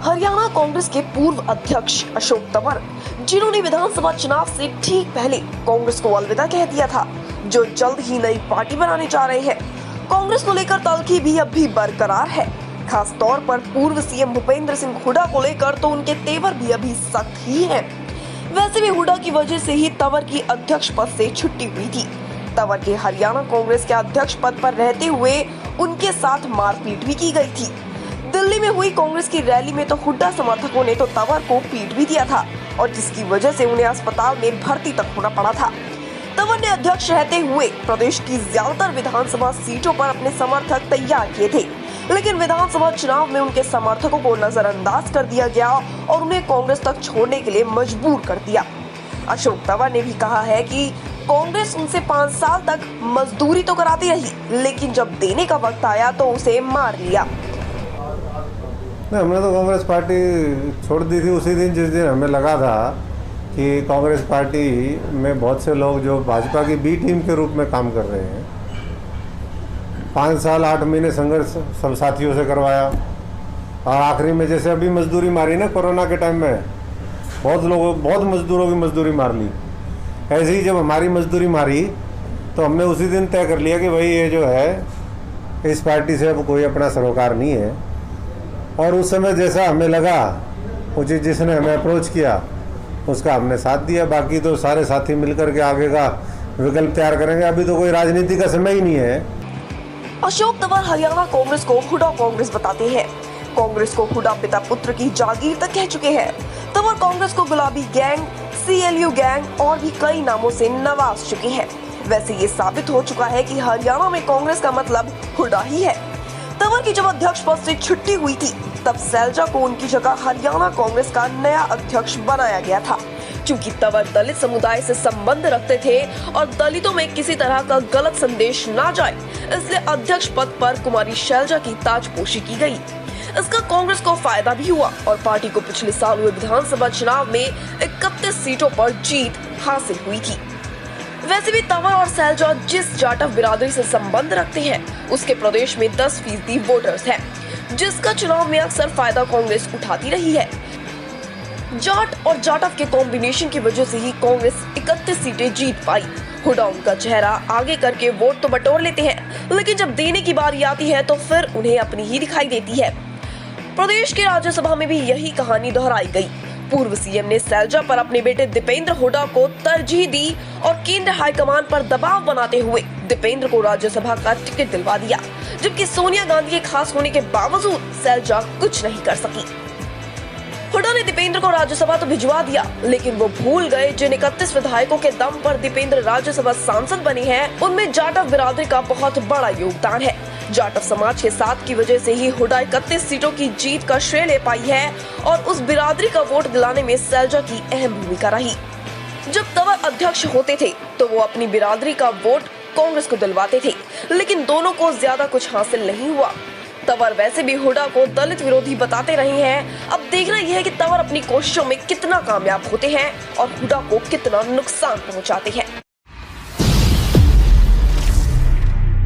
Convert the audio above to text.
हरियाणा कांग्रेस के पूर्व अध्यक्ष अशोक तंवर, जिन्होंने विधानसभा चुनाव से ठीक पहले कांग्रेस को अलविदा कह दिया था, जो जल्द ही नई पार्टी बनाने जा रहे हैं। कांग्रेस को लेकर तल्खी भी अब भी बरकरार है। खास तौर पर पूर्व सीएम भूपेंद्र सिंह हुड्डा को लेकर तो उनके तेवर भी अभी सख्त ही हैं। वैसे भी हुड्डा की वजह से ही तंवर की अध्यक्ष पद से छुट्टी हुई थी। तंवर के हरियाणा कांग्रेस के अध्यक्ष पद पर रहते हुए उनके साथ मारपीट भी की गई थी। दिल्ली में हुई कांग्रेस की रैली में तो हुड्डा समर्थकों ने तो तंवर को पीट भी दिया था और जिसकी वजह से उन्हें अस्पताल में भर्ती तक होना पड़ा था। तंवर ने अध्यक्ष रहते हुए प्रदेश की ज्यादातर विधानसभा सीटों पर अपने समर्थक तैयार किए थे, लेकिन विधानसभा चुनाव में उनके समर्थकों को नजरअंदाज कर दिया गया और उन्हें कांग्रेस तक छोड़ने के लिए मजबूर कर दिया। अशोक तंवर ने भी कहा है कि कांग्रेस उनसे 5 साल तक मजदूरी तो कराती रही, लेकिन जब देने का वक्त आया तो उसे मार लिया। नहीं, हमने तो कांग्रेस पार्टी छोड़ दी थी उसी दिन जिस दिन हमें लगा था कि कांग्रेस पार्टी में बहुत से लोग जो भाजपा की बी टीम के रूप में काम कर रहे हैं। 5 साल 8 महीने संघर्ष सब साथियों से करवाया और आखिरी में जैसे अभी मजदूरी मारी ना कोरोना के टाइम में, बहुत मजदूरों की मजदूरी मार ली। ऐसे ही जब हमारी मजदूरी मारी तो हमने उसी दिन तय कर लिया कि भाई ये जो है इस पार्टी से अब कोई अपना सरोकार नहीं है। और उस समय जैसा हमें लगा, उचित जिसने हमें अप्रोच किया उसका हमने साथ दिया। बाकी तो सारे साथी मिलकर के आगे का विकल्प तैयार करेंगे। अभी तो कोई राजनीति का समय ही नहीं है। अशोक तंवर हरियाणा कांग्रेस को हुड्डा कांग्रेस बताते हैं। कांग्रेस को हुड्डा पिता पुत्र की जागीर तक कह चुके हैं। तंवर कांग्रेस को गुलाबी गैंग, CLU गैंग और भी कई नामों से नवाज चुके हैं। वैसे ये साबित हो चुका है कि हरियाणा में कांग्रेस का मतलब हुड्डा ही है। तंवर की जब अध्यक्ष पद से छुट्टी हुई थी तब सैलजा को उनकी जगह हरियाणा कांग्रेस का नया अध्यक्ष बनाया गया था। क्योंकि तंवर दलित समुदाय से संबंध रखते थे और दलितों में किसी तरह का गलत संदेश ना जाए, इसलिए अध्यक्ष पद पर कुमारी सैलजा की ताजपोशी की गई। इसका कांग्रेस को फायदा भी हुआ और पार्टी को पिछले साल हुए विधानसभा चुनाव में 31 सीटों पर जीत हासिल हुई थी। वैसे भी तंवर और सैलजा जिस जाटव बिरादरी से संबंध रखते हैं उसके प्रदेश में 10% वोटर्स हैं, जिसका चुनाव में अक्सर फायदा कांग्रेस उठाती रही है। जाट और जाटव के कॉम्बिनेशन की वजह से ही कांग्रेस 31 सीटें जीत पाई। हुड्डा उनका चेहरा आगे करके वोट तो बटोर लेते हैं, लेकिन जब देने की बारी आती है तो फिर उन्हें अपनी ही दिखाई देती है। प्रदेश के राज्यसभा में भी यही कहानी दोहराई गई। पूर्व सीएम ने सैलजा पर अपने बेटे दीपेंद्र हुड्डा को तरजीह दी और केंद्र हाईकमान पर दबाव बनाते हुए दीपेंद्र को राज्यसभा का टिकट दिलवा दिया, जबकि सोनिया गांधी के खास होने के बावजूद सैलजा कुछ नहीं कर सकी। हुड्डा ने दीपेंद्र को राज्यसभा तो भिजवा दिया, लेकिन वो भूल गए जिन 31 विधायकों के दम पर दीपेंद्र राज्यसभा सांसद बने हैं उनमें जाटव बिरादरी का बहुत बड़ा योगदान है। जाटव समाज के साथ की वजह से ही हुड्डा 31 सीटों की जीत का श्रेय ले पाई है और उस बिरादरी का वोट दिलाने में सैलजा की अहम भूमिका रही। जब तंवर अध्यक्ष होते थे तो वो अपनी बिरादरी का वोट कांग्रेस को दिलवाते थे, लेकिन दोनों को ज्यादा कुछ हासिल नहीं हुआ। तंवर वैसे भी हुड्डा को दलित विरोधी बताते रहे हैं। अब देखना यह है कि तंवर अपनी कोशिशों में कितना कामयाब होते हैं और हुड्डा को कितना नुकसान पहुंचाते हैं।